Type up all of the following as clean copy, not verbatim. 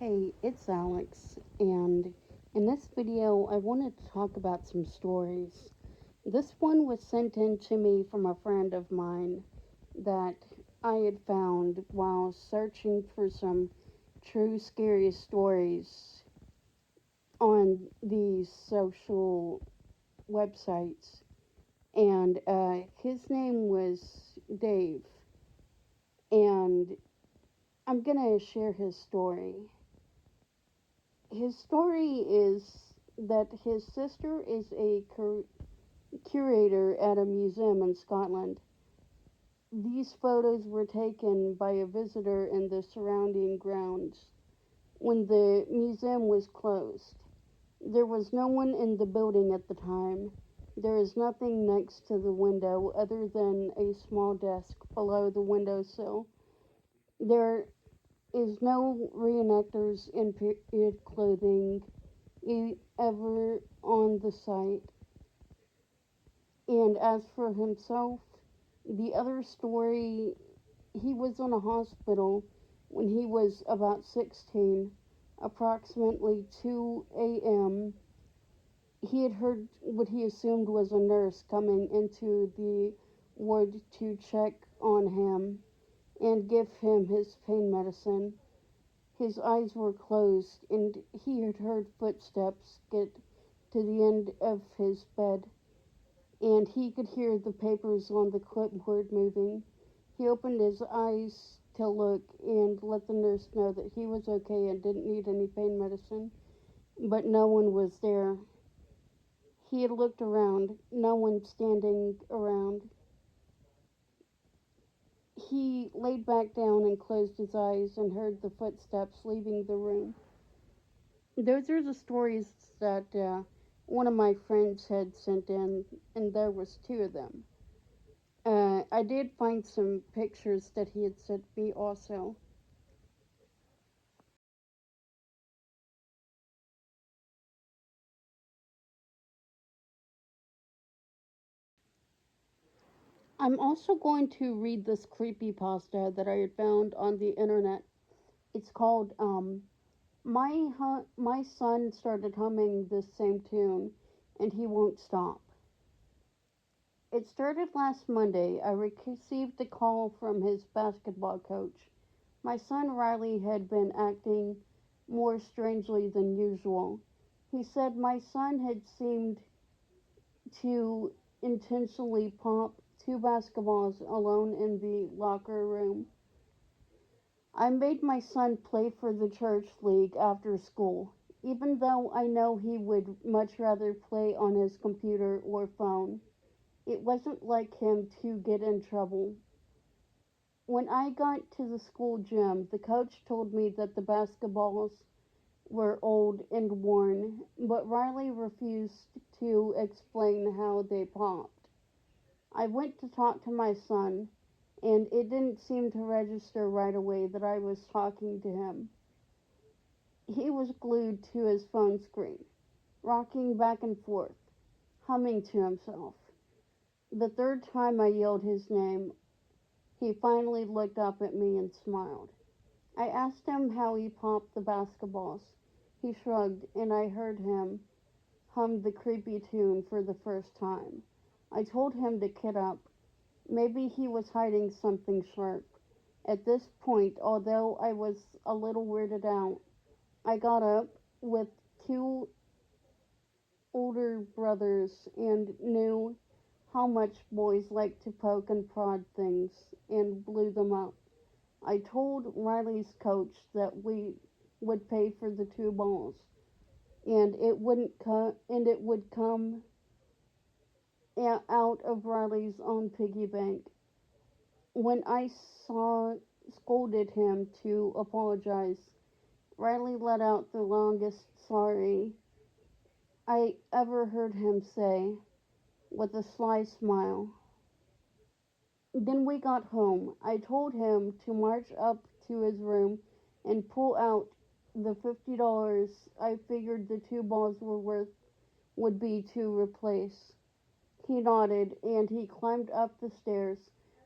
Hey, it's Alex, and in this video, I wanted to talk about some stories. This one was sent in to me from a friend of mine that I had found while searching for some true scary stories on these social websites. And his name was Dave, and I'm gonna share his story. His story is that his sister is a curator at a museum in Scotland. These photos were taken by a visitor in the surrounding grounds when the museum was closed. There was no one in the building at the time. There is nothing next to the window other than a small desk below the windowsill. There is no reenactors in period clothing ever on the site. And as for himself, the other story, he was in a hospital when he was about 16, approximately 2 a.m. He had heard what he assumed was a nurse coming into the ward to check on him and give him his pain medicine. His eyes were closed, and he had heard footsteps get to the end of his bed, and he could hear the papers on the clipboard moving. He opened his eyes to look and let the nurse know that he was okay and didn't need any pain medicine, but no one was there. He had looked around, no one standing around. He laid back down and closed his eyes and heard the footsteps leaving the room. Those are the stories that one of my friends had sent in, and there was two of them. I did find some pictures that he had sent me also. I'm also going to read this creepy pasta that I had found on the internet. It's called my son started humming this same tune and he won't stop. It started last Monday. I received a call from his basketball coach. My son Riley had been acting more strangely than usual. He said my son had seemed to intentionally pop two basketballs alone in the locker room. I made my son play for the church league after school, even though I know he would much rather play on his computer or phone. It wasn't like him to get in trouble. When I got to the school gym, the coach told me that the basketballs were old and worn, but Riley refused to explain how they popped. I went to talk to my son, and it didn't seem to register right away that I was talking to him. He was glued to his phone screen, rocking back and forth, humming to himself. The third time I yelled his name, he finally looked up at me and smiled. I asked him how he popped the basketballs. He shrugged, and I heard him hum the creepy tune for the first time. I told him to get up. Maybe he was hiding something sharp. At this point, although I was a little weirded out, I got up with two older brothers and knew how much boys like to poke and prod things and blew them up. I told Riley's coach that we would pay for the two balls and it would come out of Riley's own piggy bank. When I saw scolded him to apologize, Riley let out the longest sorry I ever heard him say with a sly smile. Then we got home. I told him to march up to his room and pull out the $50 I figured the two balls were worth would be to replace. He nodded and he climbed up the stairs.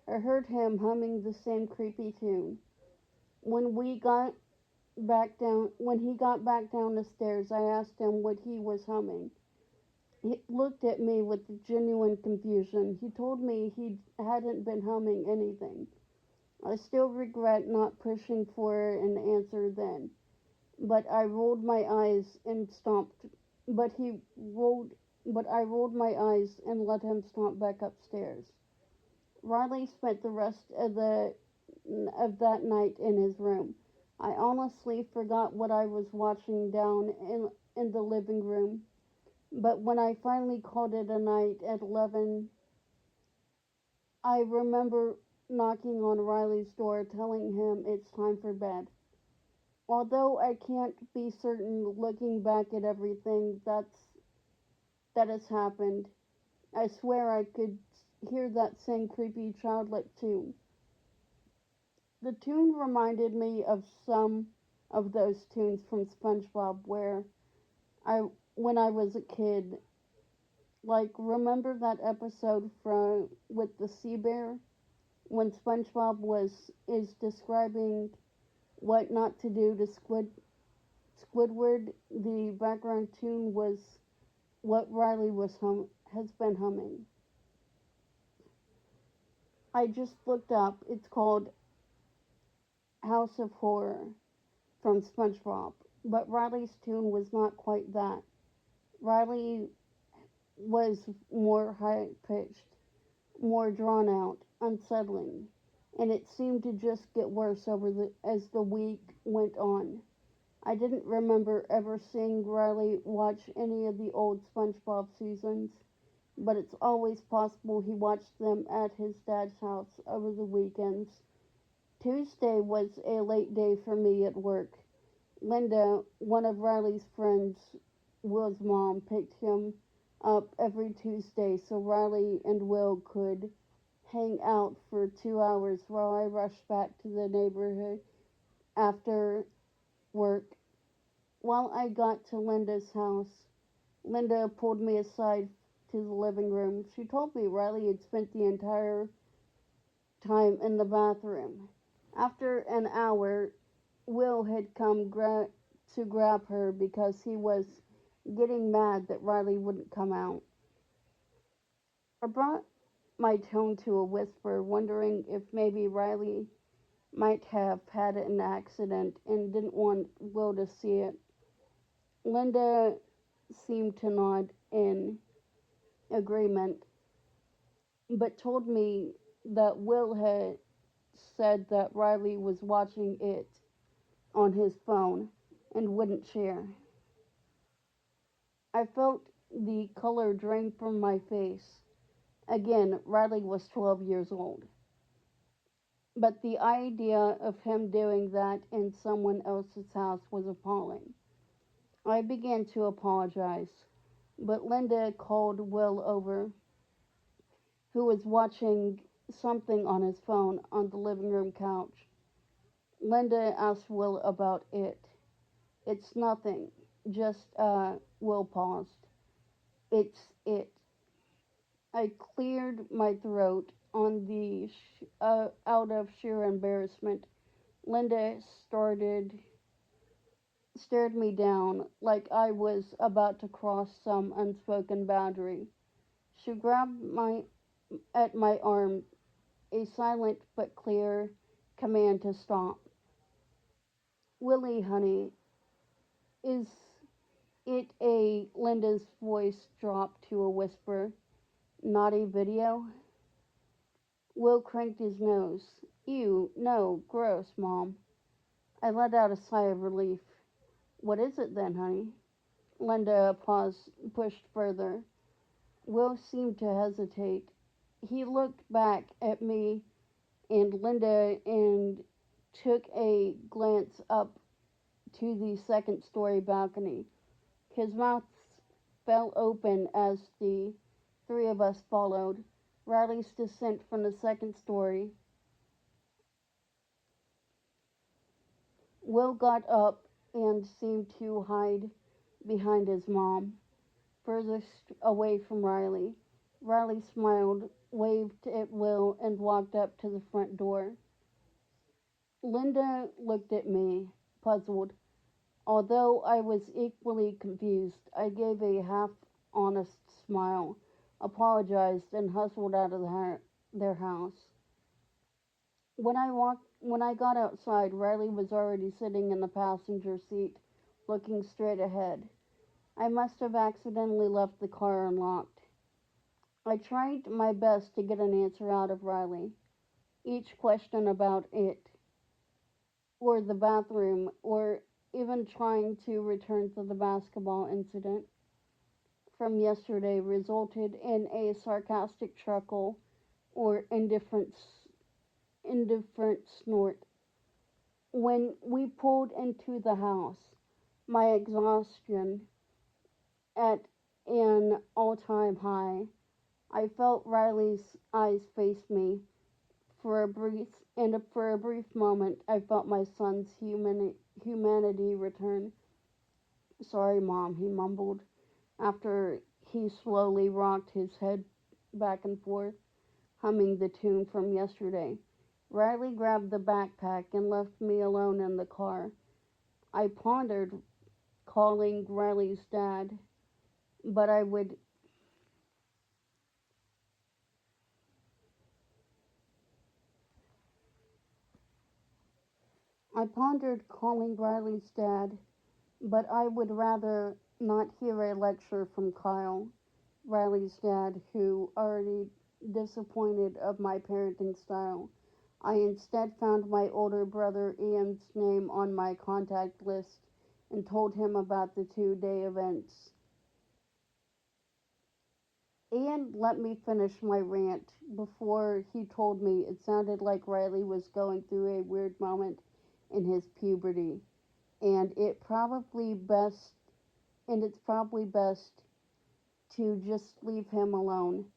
I heard him humming the same creepy tune. When we got when he got back down the stairs, I asked him what he was humming. He looked at me with genuine confusion. He told me he hadn't been humming anything. I still regret not pushing for an answer then, but I rolled my eyes and stomped. But he rolled, but I rolled my eyes and let him stomp back upstairs. Riley spent the rest of that night in his room. I honestly forgot what I was watching down in the living room, but when I finally called it a night at 11, I remember knocking on Riley's door telling him it's time for bed. Although I can't be certain looking back at everything that has happened, I swear I could hear that same creepy childlike tune. The tune reminded me of some of those tunes from SpongeBob where I when I was a kid. Like remember that episode from with the sea bear when SpongeBob was is describing what not to do to Squidward, the background tune was what Riley has been humming. I just looked up. It's called House of Horror from SpongeBob, but Riley's tune was not quite that. Riley was more high pitched, more drawn out, unsettling, and it seemed to just get worse as the week went on. I didn't remember ever seeing Riley watch any of the old SpongeBob seasons, but it's always possible he watched them at his dad's house over the weekends. Tuesday was a late day for me at work. Linda, one of Riley's friends, Will's mom, picked him up every Tuesday so Riley and Will could hang out for 2 hours while I rushed back to the neighborhood after work. While I got to Linda's house, Linda pulled me aside to the living room. She told me Riley had spent the entire time in the bathroom. After an hour, Will had to grab her because he was getting mad that Riley wouldn't come out. I brought my tone to a whisper, wondering if maybe Riley might have had an accident and didn't want Will to see it. Linda seemed to nod in agreement, but told me that Will had said that Riley was watching it on his phone and wouldn't share. I felt the color drain from my face. Again, Riley was 12 years old. But the idea of him doing that in someone else's house was appalling. I began to apologize, but Linda called Will over, who was watching something on his phone on the living room couch. Linda asked Will about it. It's nothing, just, Will paused. It's it. I cleared my throat out of sheer embarrassment. Linda stared me down like I was about to cross some unspoken boundary. She grabbed my arm, a silent but clear command to stop. Willie, honey, is it a Linda's voice dropped to a whisper. Naughty video? Will cranked his nose. Ew, no, gross, Mom. I let out a sigh of relief. What is it then, honey? Linda pushed further. Will seemed to hesitate. He looked back at me and Linda and took a glance up to the second story balcony. His mouth fell open as the three of us followed. Riley's descent from the second story. Will got up and seemed to hide behind his mom, furthest away from Riley. Riley smiled, waved at Will, and walked up to the front door. Linda looked at me, puzzled. Although I was equally confused, I gave a half honest smile, apologized, and hustled out of their house. When I got outside, Riley was already sitting in the passenger seat, looking straight ahead. I must have accidentally left the car unlocked. I tried my best to get an answer out of Riley. Each question about it, or the bathroom, or even trying to return to the basketball incident from yesterday resulted in a sarcastic chuckle or indifferent snort. When we pulled into the house, my exhaustion at an all-time high, I felt Riley's eyes face me for a brief moment I felt my son's humanity return. "Sorry, Mom," he mumbled after he slowly rocked his head back and forth, humming the tune from yesterday. Riley grabbed the backpack and left me alone in the car. I pondered calling Riley's dad, but I pondered calling Riley's dad, but I would rather not hear a lecture from Kyle, Riley's dad, who already disappointed of my parenting style. I instead found my older brother Ian's name on my contact list and told him about the 2 day events. Ian let me finish my rant before he told me it sounded like Riley was going through a weird moment in his puberty, and it's probably best to just leave him alone.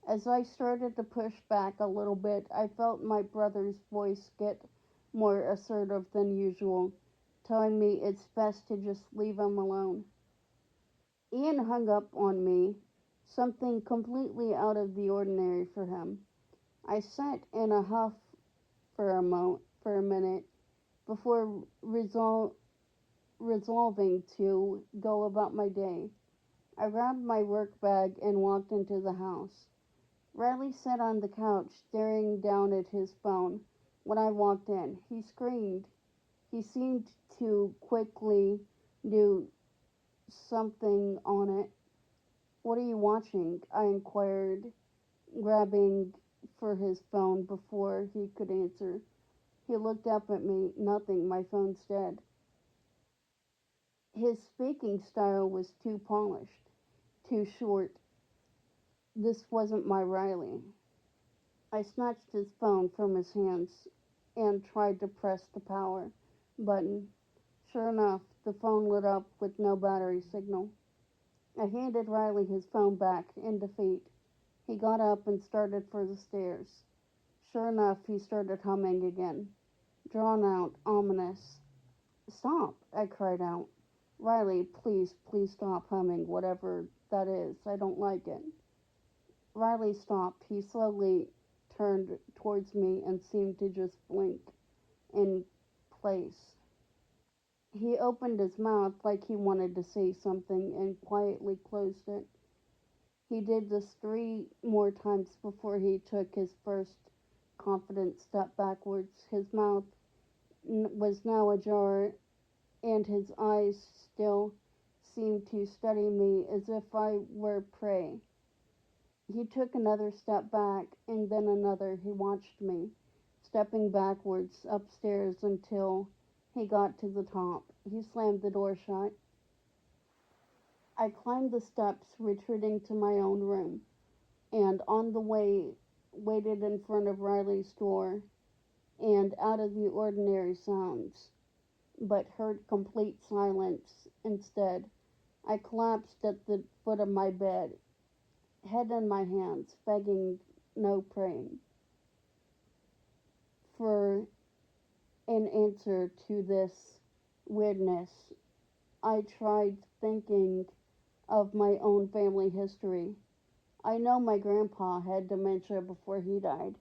As I started to push back a little bit, I felt my brother's voice get more assertive than usual, telling me it's best to just leave him alone. Ian hung up on me, something completely out of the ordinary for him. I sat in a huff for a minute before resolving to go about my day. I grabbed my work bag and walked into the house. Riley sat on the couch, staring down at his phone. When I walked in, he screamed. He seemed to quickly do something on it. "What are you watching?" I inquired, grabbing for his phone before he could answer. He looked up at me. "Nothing, my phone's dead." His speaking style was too polished, too short. This wasn't my Riley. I snatched his phone from his hands and tried to press the power button. Sure enough, the phone lit up with no battery signal. I handed Riley his phone back in defeat. He got up and started for the stairs. Sure enough, he started humming again. Drawn out, ominous. "Stop!" I cried out. "Riley, please, please stop humming whatever that is. I don't like it." Riley stopped. He slowly turned towards me and seemed to just blink in place. He opened his mouth like he wanted to say something and quietly closed it. He did this 3 more times before he took his first confident step backwards. His mouth was now ajar, and his eyes still seemed to study me as if I were prey. He took another step back, and then another. He watched me, stepping backwards upstairs until he got to the top. He slammed the door shut. I climbed the steps, retreating to my own room, and on the way waited in front of Riley's door, and out of the ordinary sounds, but heard complete silence instead. I collapsed at the foot of my bed, head in my hands, begging, no praying, for an answer to this weirdness. I tried thinking of my own family history. I know my grandpa had dementia before he died.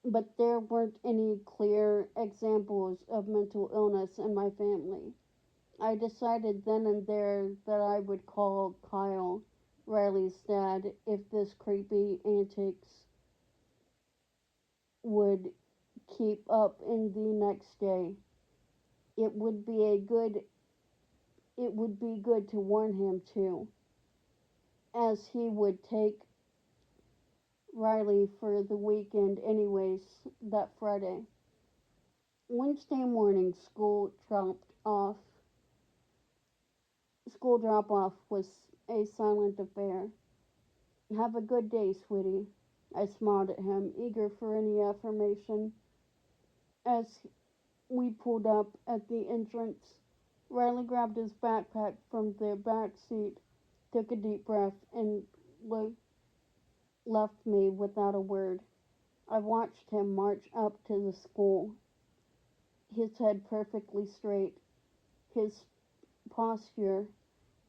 but there weren't any clear examples of mental illness in my family. I decided then and there that I would call Kyle, Riley's dad, if this creepy antics would keep up in the next day. It would be a good it would be good to warn him too, as he would take Riley for the weekend anyways that Friday. Wednesday morning school drop off was a silent affair. Have a good day, sweetie. I smiled at him, eager for any affirmation. As we pulled up at the entrance, Riley grabbed his backpack from the back seat, took a deep breath, and left me without a word. I watched him march up to the school, his head perfectly straight. His posture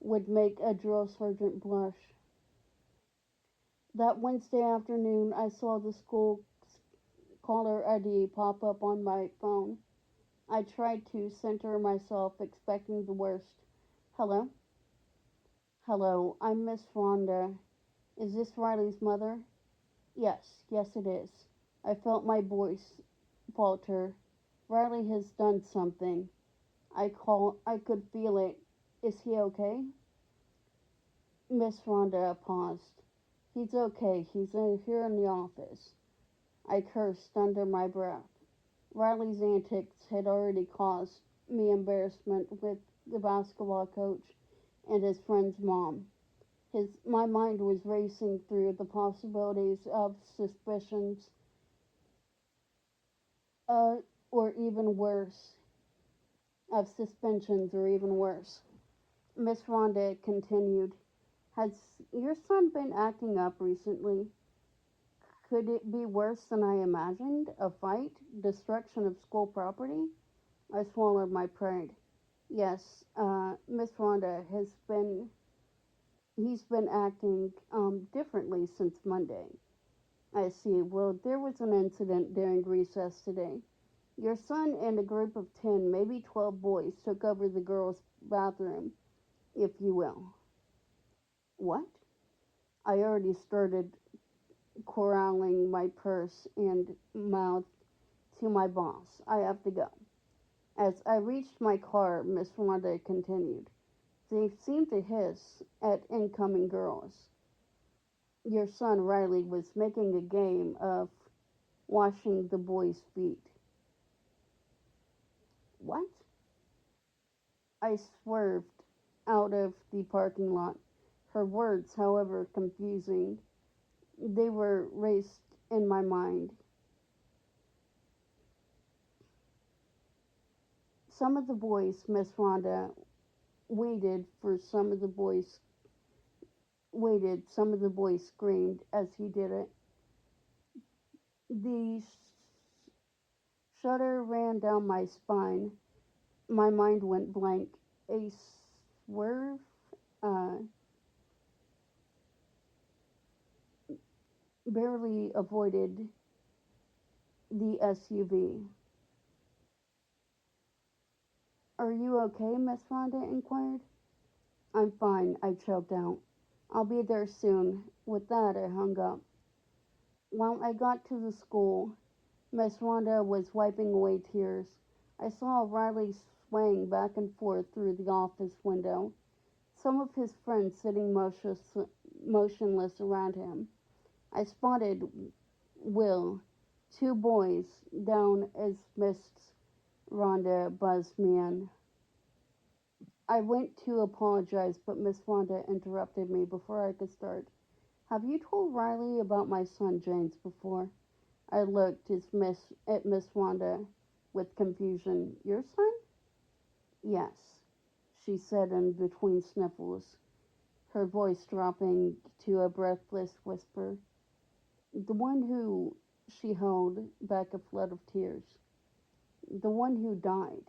would make a drill sergeant blush. That Wednesday afternoon, I saw the school caller ID pop up on my phone. I tried to center myself, expecting the worst. Hello? Hello, I'm Miss Rhonda. Is this Riley's mother? Yes, it is. I felt my voice falter. Riley has done something. I could feel it. Is he okay? Miss Rhonda paused. He's okay. He's here in the office. I cursed under my breath. Riley's antics had already caused me embarrassment with the basketball coach and his friend's mom. My mind was racing through the possibilities of uh, or even worse, of suspensions or even worse. Miss Rhonda continued, has your son been acting up recently? Could it be worse than I imagined? A fight? Destruction of school property? I swallowed my pride. Yes, Miss Rhonda he's been acting differently since Monday. I see. Well, there was an incident during recess today. Your son and a group of 10, maybe 12 boys took over the girls' bathroom, if you will. What? I already started corralling my purse and mouth to my boss. I have to go. As I reached my car, Miss Rhonda continued. They seemed to hiss at incoming girls. Your son Riley was making a game of washing the boys' feet. What? I swerved out of the parking lot. Her words, however confusing, they were raced in my mind. Some of the boys, Miss Rhonda, waited for some of the boys waited. Some of the boys screamed as he did it. The shudder ran down my spine. My mind went blank. A swerve uh, barely avoided the SUV. Are you okay? Miss Rhonda inquired. I'm fine, I choked out. I'll be there soon. With that, I hung up. When I got to the school, Miss Rhonda was wiping away tears. I saw Riley swaying back and forth through the office window, some of his friends sitting motionless around him. I spotted Will, two boys, down as Miss Rhonda buzzed me in. I went to apologize, but Miss Rhonda interrupted me before I could start. Have you told Riley about my son James before? I looked at Miss Wanda with confusion. Your son? Yes, she said in between sniffles, her voice dropping to a breathless whisper. The one who she held back a flood of tears. The one who died.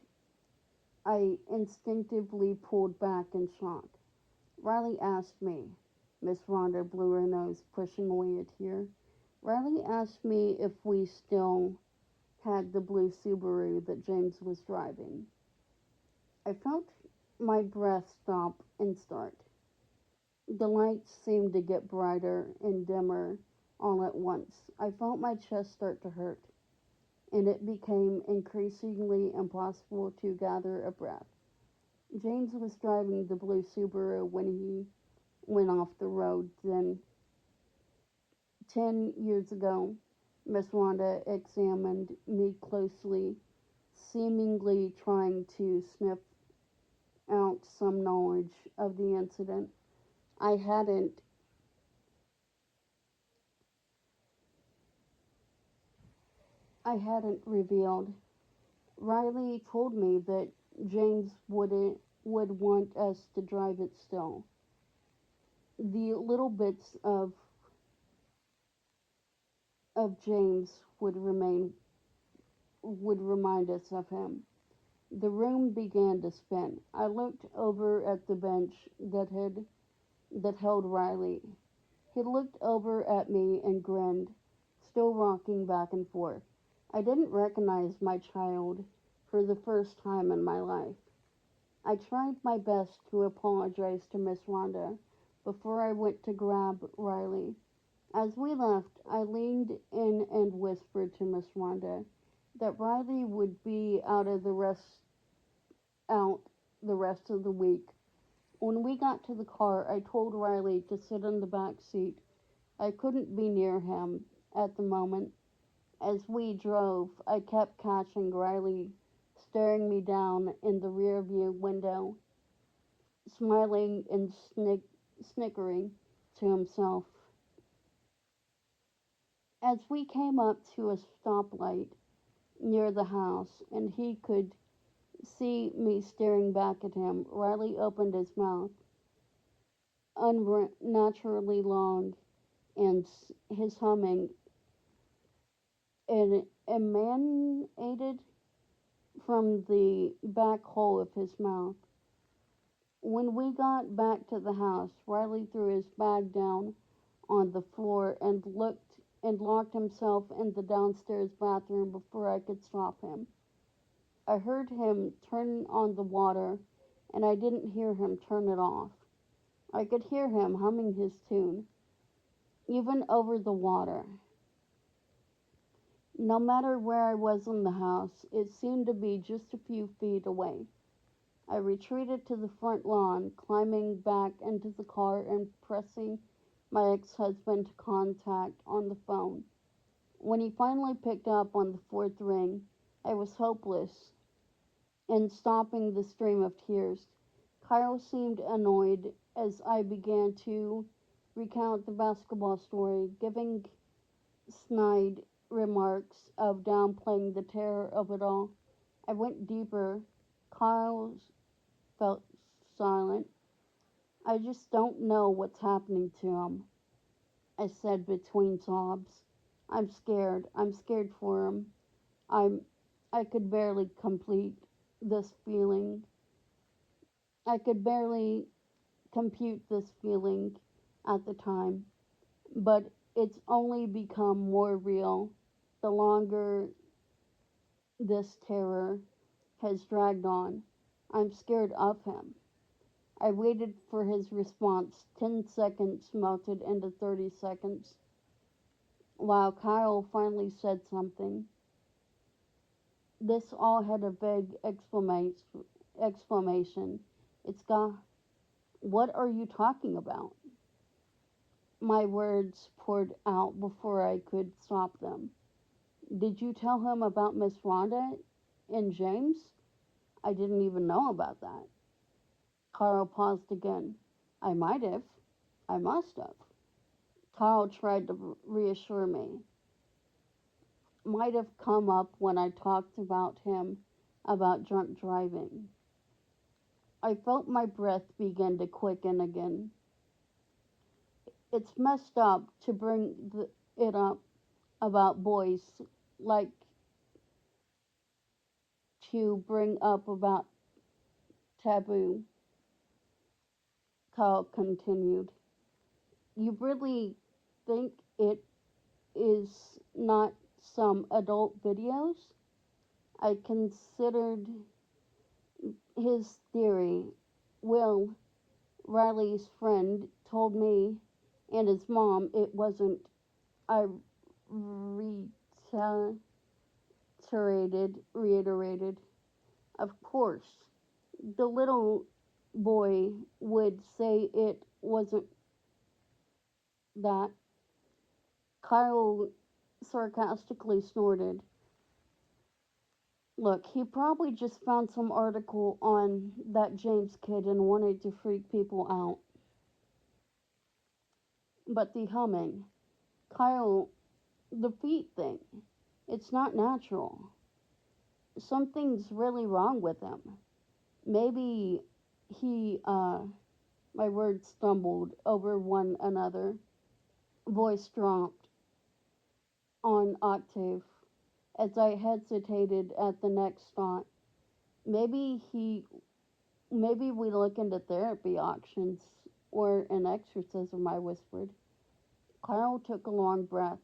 I instinctively pulled back in shock. Riley asked me. Miss Rhonda blew her nose, pushing away a tear. Riley asked me if we still had the blue Subaru that James was driving. I felt my breath stop and start. The lights seemed to get brighter and dimmer all at once. I felt my chest start to hurt, and it became increasingly impossible to gather a breath. James was driving the blue Subaru when he went off the road. Then, 10 years ago, Miss Wanda examined me closely, seemingly trying to sniff out some knowledge of the incident I hadn't I hadn't revealed. Riley told me that James would want us to drive it still. The little bits of James would remind us of him. The room began to spin. I looked over at the bench that held Riley. He looked over at me and grinned, still rocking back and forth. I didn't recognize my child for the first time in my life. I tried my best to apologize to Miss Wanda before I went to grab Riley. As we left, I leaned in and whispered to Miss Wanda that Riley would be out the rest of the week. When we got to the car, I told Riley to sit in the back seat. I couldn't be near him at the moment. As we drove, I kept catching Riley staring me down in the rear view window, smiling and snickering to himself. As we came up to a stoplight near the house and he could see me staring back at him, Riley opened his mouth, unnaturally long, and his humming emanated from the back hole of his mouth. When we got back to the house, Riley threw his bag down on the floor and locked himself in the downstairs bathroom before I could stop him. I heard him turn on the water, and I didn't hear him turn it off. I could hear him humming his tune, even over the water. No matter where I was in the house, it seemed to be just a few feet away. I retreated to the front lawn, climbing back into the car and pressing my ex-husband to contact on the phone. When he finally picked up on the fourth ring, I was hopeless in stopping the stream of tears. Kyle seemed annoyed as I began to recount the basketball story, giving snide remarks of downplaying the terror of it all. I went deeper. Kyle felt silent. I just don't know what's happening to him, I said between sobs. I'm scared. I'm scared for him. I'm I could barely complete this feeling. I could barely compute this feeling at the time, but it's only become more real the longer this terror has dragged on. I'm scared of him. I waited for his response. 10 seconds melted into 30 seconds while Kyle finally said something. This all had a vague exclamation. It's got. What are you talking about? My words poured out before I could stop them. Did you tell him about Miss Rhonda and James? I didn't even know about that. Carl paused again. I might have. I must have. Carl tried to reassure me. Might have come up when I talked about him about drunk driving. I felt my breath begin to quicken again. It's messed up to it up about boys, like to bring up about taboo, Carl continued. You really think it is not some adult videos. I considered his theory. Will, Riley's friend, told me and his mom it wasn't. I reiterated. Of course, the little boy would say it wasn't that. Kyle sarcastically snorted. Look, he probably just found some article on that James kid and wanted to freak people out. But the humming, Kyle, the feet thing, it's not natural. Something's really wrong with him. Maybe he, my words stumbled over one another. Voice dropped on octave as I hesitated at the next thought. Maybe he, maybe we look into therapy options or an exorcism, I whispered. Carl took a long breath.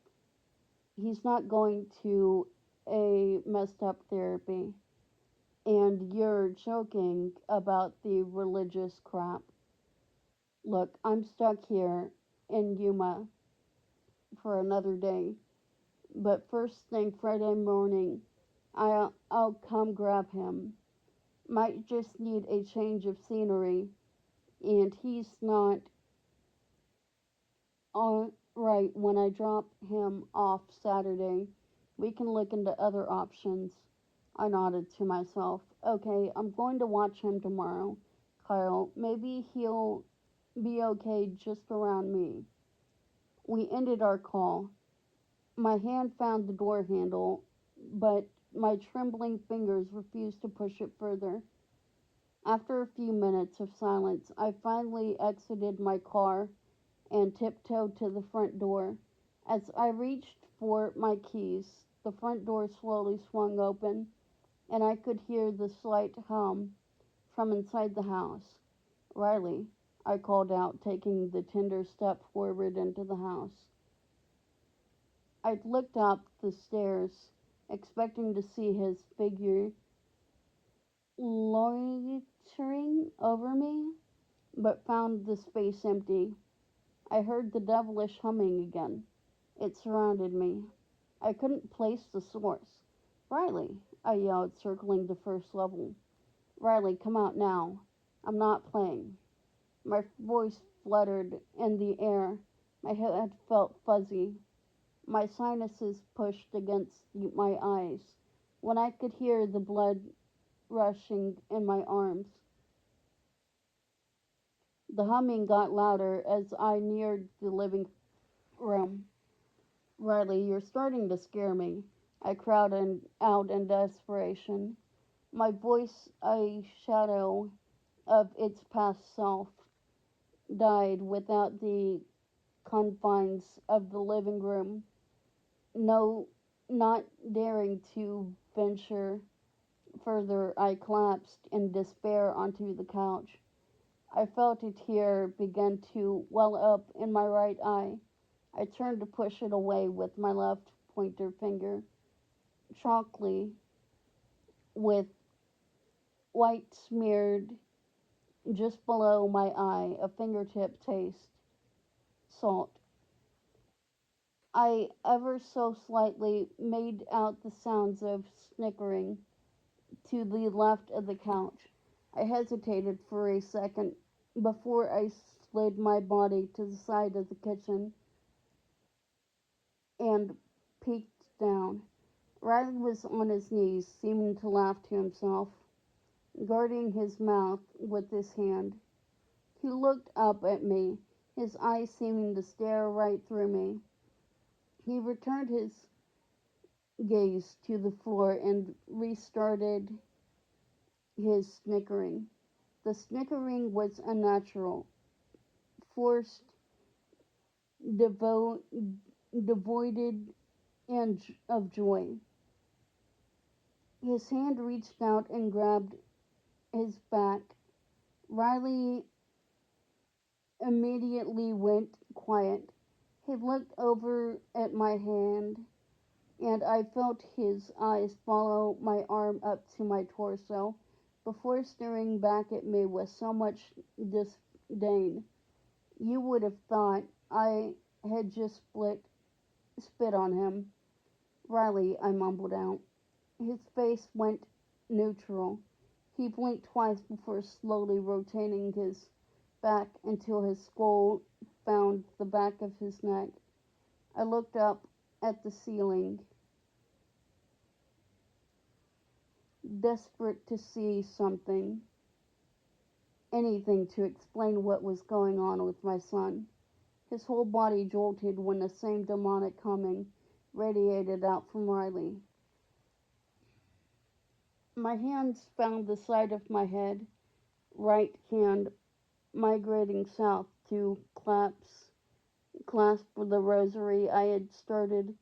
He's not going to a messed up therapy. And you're joking about the religious crap. Look, I'm stuck here in Yuma for another day. But first thing Friday morning, I'll come grab him. Might just need a change of scenery. And he's not all right when I drop him off Saturday. We can look into other options. I nodded to myself. Okay, I'm going to watch him tomorrow. Kyle, maybe he'll be okay just around me. We ended our call. My hand found the door handle, but my trembling fingers refused to push it further. After a few minutes of silence, I finally exited my car and tiptoed to the front door. As I reached for my keys, the front door slowly swung open, and I could hear the slight hum from inside the house. Riley, I called out, taking the tender step forward into the house. I'd looked up the stairs, expecting to see his figure loitering over me, but found the space empty. I heard the devilish humming again. It surrounded me. I couldn't place the source. Riley, I yelled, circling the first level. Riley, come out now. I'm not playing. My voice fluttered in the air. My head felt fuzzy. My sinuses pushed against my eyes. When I could hear the blood rushing in my arms, the humming got louder as I neared the living room. Riley, you're starting to scare me. I crowded out in desperation. My voice, a shadow of its past self, died without the confines of the living room. No, not daring to venture further, I collapsed in despair onto the couch. I felt a tear begin to well up in my right eye. I turned to push it away with my left pointer finger, chalky with white smeared just below my eye, a fingertip taste, salt. I ever so slightly made out the sounds of snickering to the left of the couch. I hesitated for a second before I slid my body to the side of the kitchen and peeked down. Riley was on his knees, seeming to laugh to himself, guarding his mouth with his hand. He looked up at me, his eyes seeming to stare right through me. He returned his gaze to the floor and restarted his snickering. The snickering was unnatural, forced, devo- devoid of joy. His hand reached out and grabbed his back. Riley immediately went quiet. He looked over at my hand, and I felt his eyes follow my arm up to my torso before staring back at me with so much disdain. You would have thought I had just spit on him. Riley, I mumbled out. His face went neutral. He blinked twice before slowly rotating his back until his skull found the back of his neck. I looked up at the ceiling, desperate to see something, anything to explain what was going on with my son. His whole body jolted when the same demonic humming radiated out from Riley. My hands found the side of my head, right hand migrating south to clasp the rosary I had started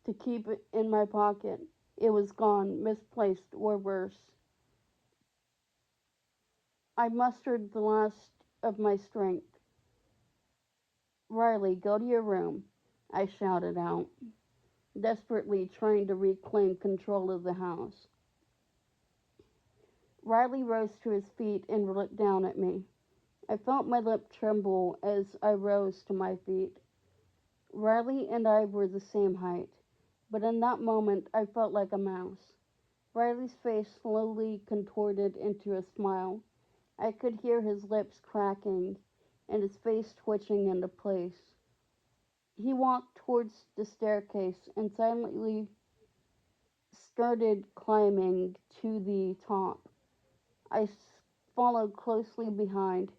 to keep it in my pocket. It was gone, misplaced, or worse. I mustered the last of my strength. Riley, go to your room, I shouted out, desperately trying to reclaim control of the house. Riley rose to his feet and looked down at me. I felt my lip tremble as I rose to my feet. Riley and I were the same height, but in that moment I felt like a mouse. Riley's face slowly contorted into a smile. I could hear his lips cracking and his face twitching into place. He walked towards the staircase and silently started climbing to the top. I followed closely behind.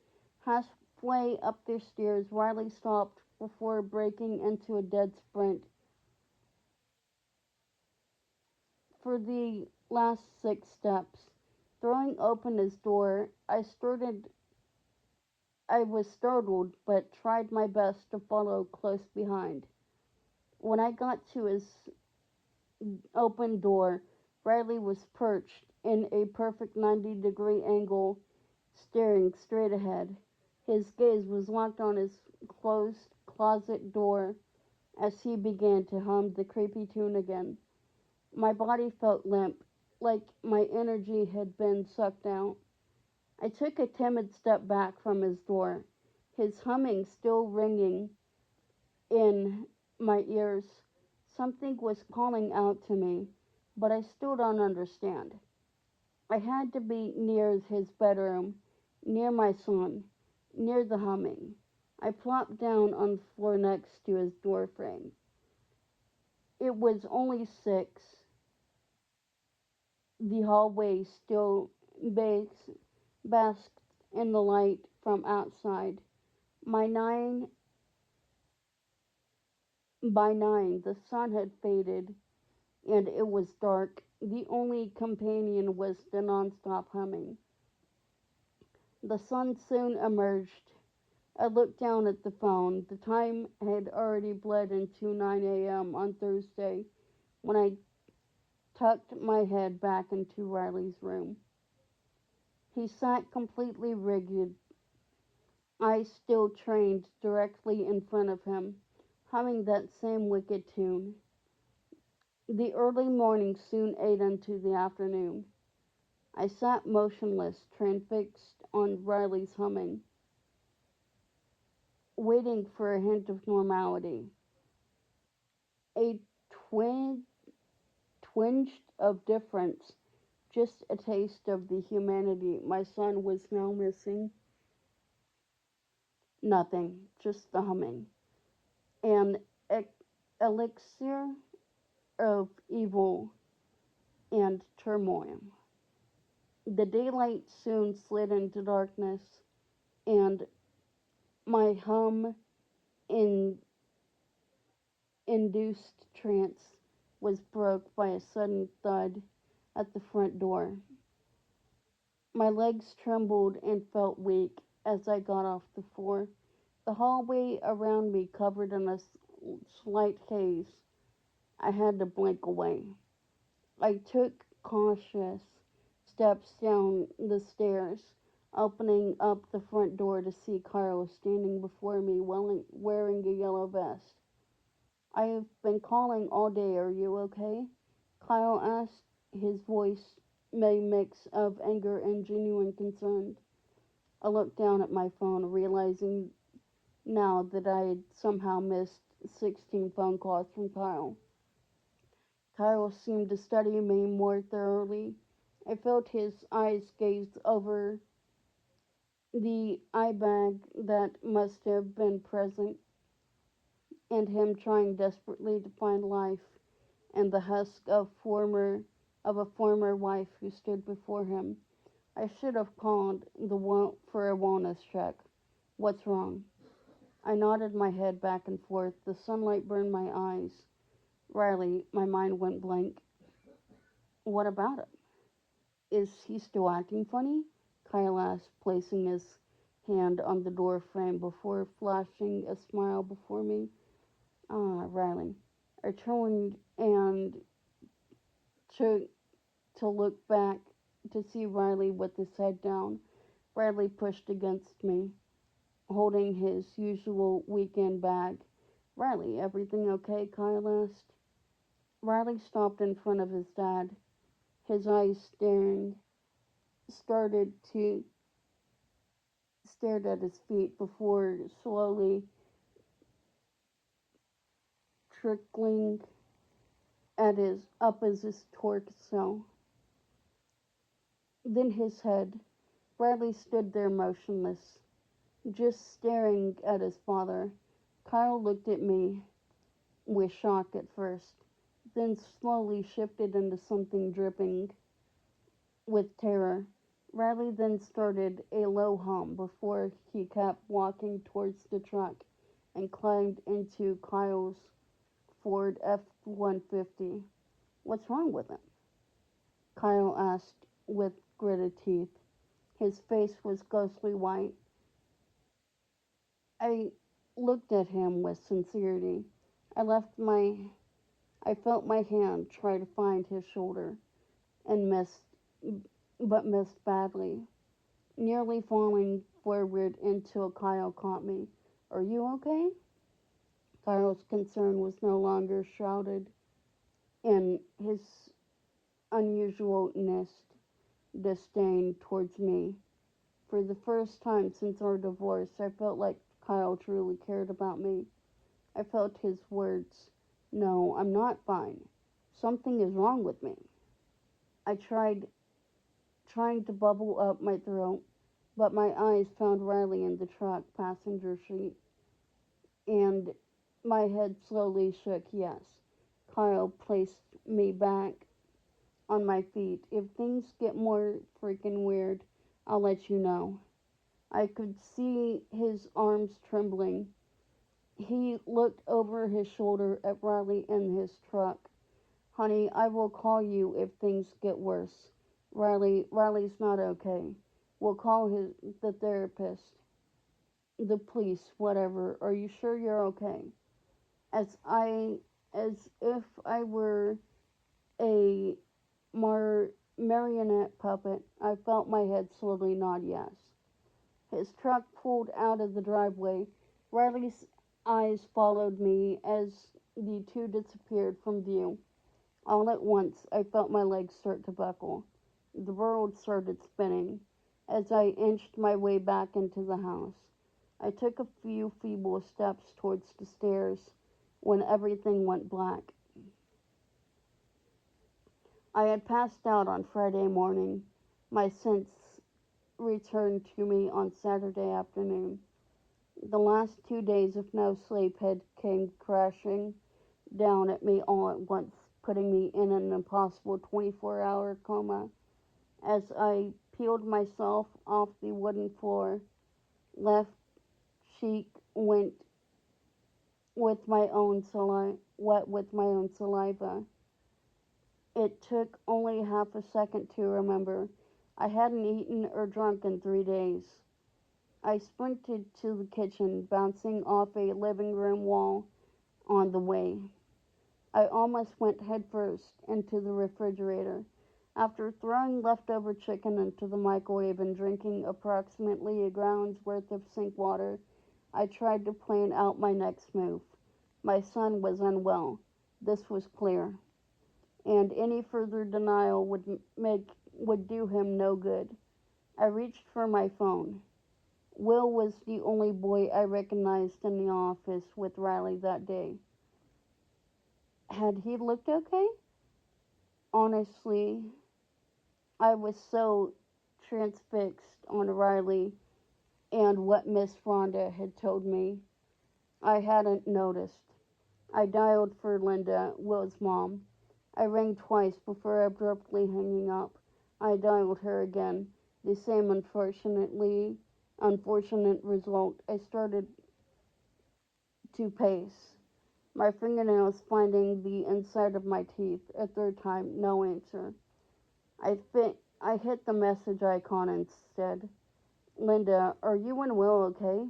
Halfway up the stairs, Riley stopped before breaking into a dead sprint for the last 6 steps. Throwing open his door, I was startled but tried my best to follow close behind. When I got to his open door, Riley was perched in a perfect 90-degree angle, staring straight ahead. His gaze was locked on his closed closet door as he began to hum the creepy tune again. My body felt limp, like my energy had been sucked out. I took a timid step back from his door, his humming still ringing in my ears. Something was calling out to me, but I still don't understand. I had to be near his bedroom, near my son, near the humming. I plopped down on the floor next to his door frame. It was only 6. The hallway still basked in the light from outside. My nine by 9, the sun had faded, and it was dark. The only companion was the nonstop humming. The sun soon emerged. I looked down at the phone. The time had already bled into 9 a.m. on Thursday when I tucked my head back into Riley's room. He sat completely rigid, eyes still trained directly in front of him, humming that same wicked tune. The early morning soon ate into the afternoon. I sat motionless, transfixed on Riley's humming, waiting for a hint of normality. A twin, twinge of difference, just a taste of the humanity my son was now missing. Nothing, just the humming. An elixir of evil and turmoil. The daylight soon slid into darkness, and my hum in induced trance was broke by a sudden thud at the front door. My legs trembled and felt weak as I got off the floor. The hallway around me covered in a slight haze. I had to blink away. I took cautious steps down the stairs, opening up the front door to see Carl standing before me wearing a yellow vest. I've been calling all day. Are you okay? Kyle asked, his voice a mix of anger and genuine concern. I looked down at my phone, realizing now that I had somehow missed 16 phone calls from Kyle. Kyle seemed to study me more thoroughly. I felt his eyes gaze over the eye bag that must have been present, and him trying desperately to find life in the husk of a former wife who stood before him. I should have called for a wellness check. What's wrong? I nodded my head back and forth. The sunlight burned my eyes. Riley, my mind went blank. What about it? Is he still acting funny? Kyle asked, placing his hand on the door frame before flashing a smile before me. Ah, Riley. I turned and to, to look back to see Riley with his head down. Riley pushed against me, holding his usual weekend bag. Riley, everything okay? Kyle asked. Riley stopped in front of his dad, his eyes started to stared at his feet before slowly trickling at his torso. Then his head. Bradley stood there motionless, just staring at his father. Kyle looked at me with shock at first, then slowly shifted into something dripping with terror. Riley then started a low hum before he kept walking towards the truck and climbed into Kyle's Ford F-150. What's wrong with him? Kyle asked with gritted teeth. His face was ghostly white. I looked at him with sincerity. I left my I felt my hand try to find his shoulder and missed badly. Nearly falling forward until Kyle caught me. Are you okay? Kyle's concern was no longer shrouded in his unusual disdain towards me. For the first time since our divorce, I felt like Kyle truly cared about me. I felt his words. No, I'm not fine. Something is wrong with me. I tried trying to bubble up my throat, but my eyes found Riley in the truck passenger seat, and my head slowly shook. Yes. Kyle placed me back on my feet. If things get more freaking weird, I'll let you know. I could see his arms trembling. He looked over his shoulder at Riley in his truck. Honey, I will call you if things get worse. Riley's not okay. We'll call the therapist, the police, whatever. Are you sure you're okay? As I, as if I were a marionette puppet, I felt my head slowly nod yes. His truck pulled out of the driveway. Riley's eyes followed me as the two disappeared from view. All at once, I felt my legs start to buckle. The world started spinning as I inched my way back into the house. I took a few feeble steps towards the stairs when everything went black. I had passed out on Friday morning. My sense returned to me on Saturday afternoon. The last 2 days of no sleep had came crashing down at me all at once, putting me in an impossible 24-hour coma. As I peeled myself off the wooden floor, left cheek went with my own wet with my own saliva. It took only half a second to remember. I hadn't eaten or drunk in 3 days. I sprinted to the kitchen, bouncing off a living room wall on the way. I almost went headfirst into the refrigerator. After throwing leftover chicken into the microwave and drinking approximately a gallon's worth of sink water, I tried to plan out my next move. My son was unwell. This was clear, and any further denial would do him no good. I reached for my phone. Will was the only boy I recognized in the office with Riley that day. Had he looked okay? Honestly, I was so transfixed on Riley and what Miss Rhonda had told me, I hadn't noticed. I dialed for Linda, Will's mom. I rang twice before abruptly hanging up. I dialed her again. The same unfortunate result. I started to pace, my fingernails finding the inside of my teeth. A third time, no answer. I hit the message icon instead. Linda, are you and Will okay?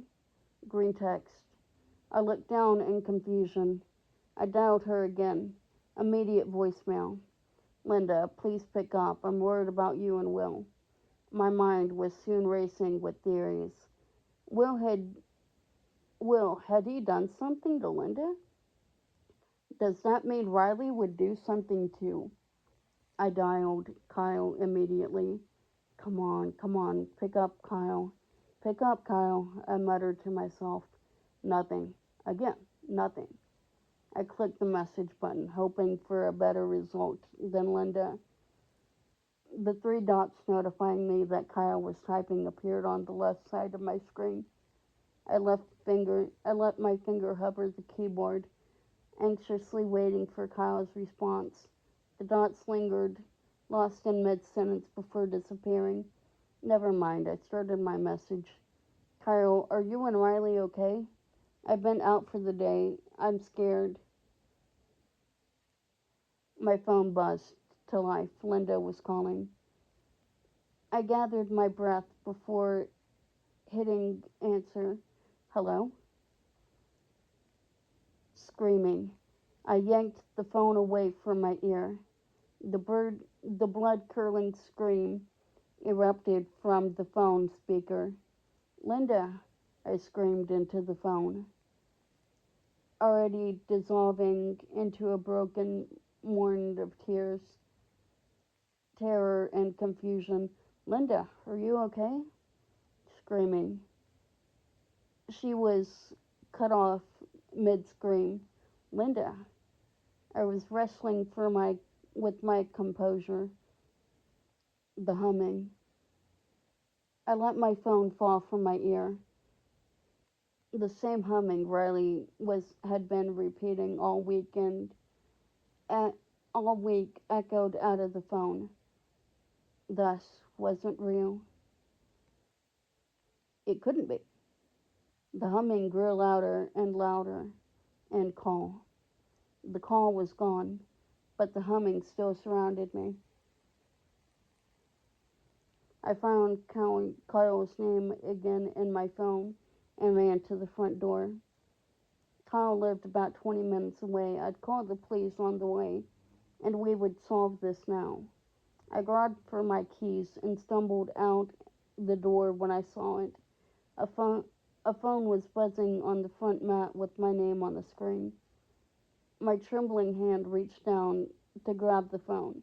Green text. I looked down in confusion. I dialed her again. Immediate voicemail. Linda, please pick up. I'm worried about you and Will. My mind was soon racing with theories. Will had had he done something to Linda? Does that mean Riley would do something too? I dialed Kyle immediately. Come on, pick up, Kyle. Pick up, Kyle, I muttered to myself. Nothing. Again, nothing. I clicked the message button, hoping for a better result than Linda. The three dots notifying me that Kyle was typing appeared on the left side of my screen. I let my finger hover the keyboard, anxiously waiting for Kyle's response. The dots lingered, lost in mid sentence before disappearing. Never mind, I started my message. Kyle, are you and Riley okay? I've been out for the day. I'm scared. My phone buzzed to life. Linda was calling. I gathered my breath before hitting answer. Hello? Screaming. I yanked the phone away from my ear. The blood curdling scream erupted from the phone speaker. Linda, I screamed into the phone, already dissolving into a broken morn of tears, terror, and confusion. Linda, are you okay? Screaming. She was cut off mid scream. Linda, I was wrestling with my composure, the humming. I let my phone fall from my ear. The same humming Riley was had been repeating at, all week echoed out of the phone. Thus wasn't real. It couldn't be. The humming grew louder and louder and call. The call was gone, but the humming still surrounded me. I found Kyle's name again in my phone and ran to the front door. Kyle lived about 20 minutes away. I'd call the police on the way, and we would solve this now. I grabbed for my keys and stumbled out the door when I saw it. A phone, a phone was buzzing on the front mat with my name on the screen. My trembling hand reached down to grab the phone.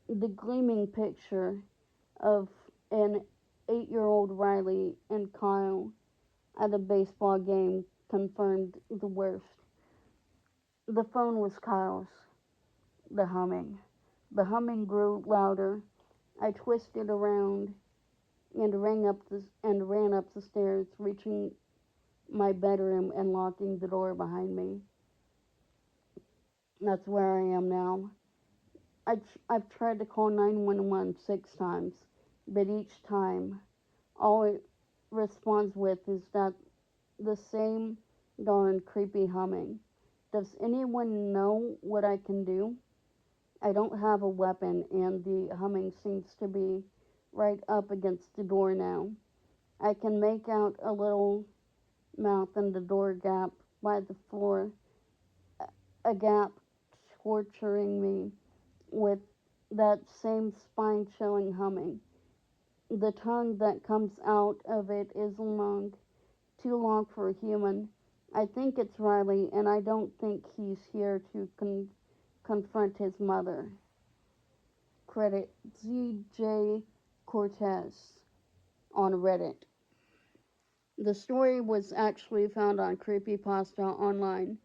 The gleaming picture of an 8-year-old Riley and Kyle at a baseball game confirmed the worst. The phone was Kyle's. The humming. The humming grew louder. I twisted around and ran up the stairs, reaching my bedroom and locking the door behind me. That's where I am now. I've tried to call 911 6 times, but each time, all it responds with is that the same darn creepy humming. Does anyone know what I can do? I don't have a weapon, and the humming seems to be right up against the door now. I can make out a little mouth in the door gap by the floor, a gap torturing me with that same spine chilling humming. The tongue that comes out of it is long, too long for a human, I think it's Riley, and I don't think he's here to confront his mother. Credit ZJ Cortez on Reddit. The story was actually found on Creepypasta Online.